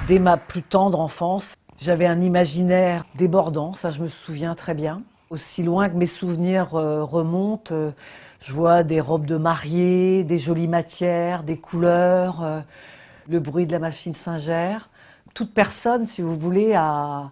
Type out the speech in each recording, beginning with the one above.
Dès ma plus tendre enfance, j'avais un imaginaire débordant, ça je me souviens très bien. Aussi loin que mes souvenirs remontent, je vois des robes de mariée, des jolies matières, des couleurs, le bruit de la machine singère. Toute personne, si vous voulez, a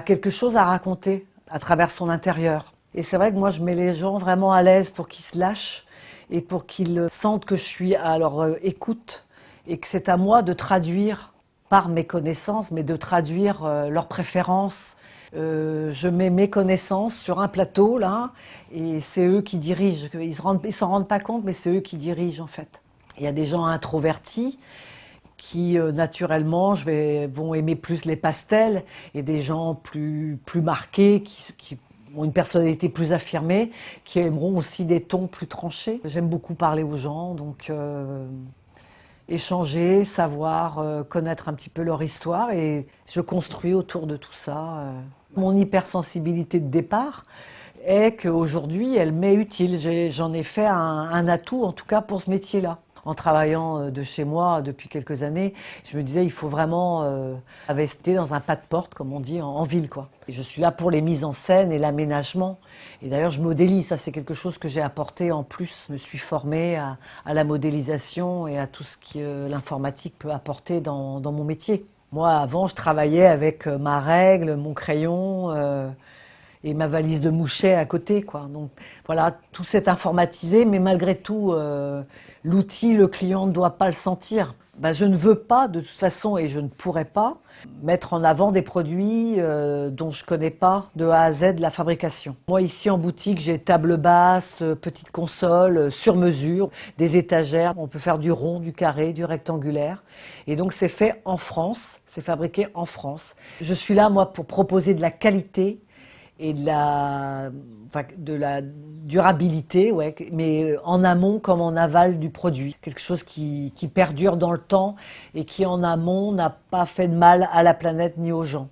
quelque chose à raconter à travers son intérieur. Et c'est vrai que moi je mets les gens vraiment à l'aise pour qu'ils se lâchent et pour qu'ils sentent que je suis à leur écoute et que c'est à moi de traduire par mes connaissances, mais de traduire leurs préférences. Je mets mes connaissances sur un plateau, là, et c'est eux qui dirigent. Ils s'en rendent pas compte, mais c'est eux qui dirigent, en fait. Il y a des gens introvertis qui, naturellement, vont aimer plus les pastels, et des gens plus marqués, qui ont une personnalité plus affirmée, qui aimeront aussi des tons plus tranchés. J'aime beaucoup parler aux gens, donc échanger, savoir, connaître un petit peu leur histoire et je construis autour de tout ça. Mon hypersensibilité de départ est qu'aujourd'hui, elle m'est utile. J'en ai fait un atout, en tout cas pour ce métier-là. En travaillant de chez moi depuis quelques années, je me disais il faut vraiment investir dans un pas de porte, comme on dit, en ville, quoi. Et je suis là pour les mises en scène et l'aménagement. Et d'ailleurs, je modélise. Ça, c'est quelque chose que j'ai apporté en plus. Je me suis formée à la modélisation et à tout ce que l'informatique peut apporter dans mon métier. Moi, avant, je travaillais avec ma règle, mon crayon et ma valise de mouchet à côté, quoi. Donc voilà, tout s'est informatisé, mais malgré tout, l'outil, le client ne doit pas le sentir. Ben, je ne veux pas, de toute façon, et je ne pourrais pas, mettre en avant des produits dont je connais pas de A à Z la fabrication. Moi, ici en boutique, j'ai table basse, petite console, sur mesure, des étagères. On peut faire du rond, du carré, du rectangulaire. Et donc, c'est fait en France, c'est fabriqué en France. Je suis là, moi, pour proposer de la qualité et de la durabilité, ouais, mais en amont comme en aval du produit. Quelque chose qui perdure dans le temps et qui en amont n'a pas fait de mal à la planète ni aux gens.